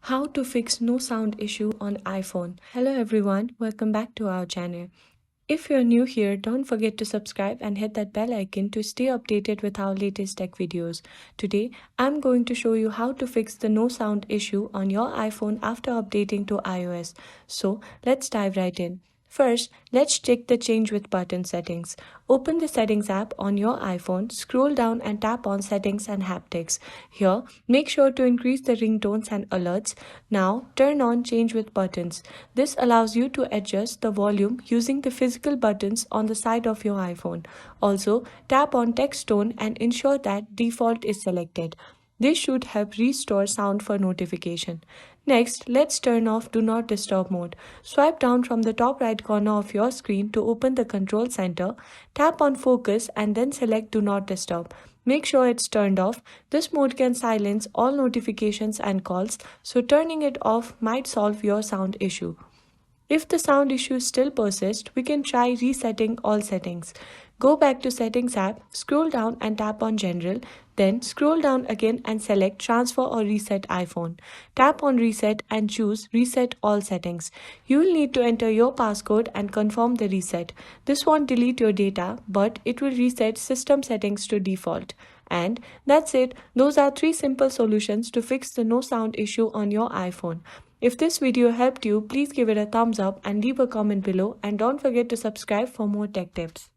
How to fix no sound issue on iPhone. Hello everyone, welcome back to our channel. If you're new here, don't forget to subscribe and hit that bell icon to stay updated with our latest tech videos. Today, I'm going to show you how to fix the no sound issue on your iPhone after updating to iOS. So, let's dive right in. First, let's check the Change with Button settings. Open the Settings app on your iPhone, scroll down and tap on Settings and Haptics. Here, make sure to increase the ringtones and alerts. Now, turn on Change with Buttons. This allows you to adjust the volume using the physical buttons on the side of your iPhone. Also, tap on Text Tone and ensure that Default is selected. This should help restore sound for notification. Next, let's turn off Do Not Disturb mode. Swipe down from the top right corner of your screen to open the control center. Tap on Focus and then select Do Not Disturb. Make sure it's turned off. This mode can silence all notifications and calls, so turning it off might solve your sound issue. If the sound issue still persists, we can try resetting all settings. Go back to Settings app, scroll down and tap on General, then scroll down again and select Transfer or Reset iPhone. Tap on Reset and choose Reset All Settings. You will need to enter your passcode and confirm the reset. This won't delete your data, but it will reset system settings to default. And that's it. Those are 3 simple solutions to fix the no sound issue on your iPhone. If this video helped you, please give it a thumbs up and leave a comment below, and don't forget to subscribe for more tech tips.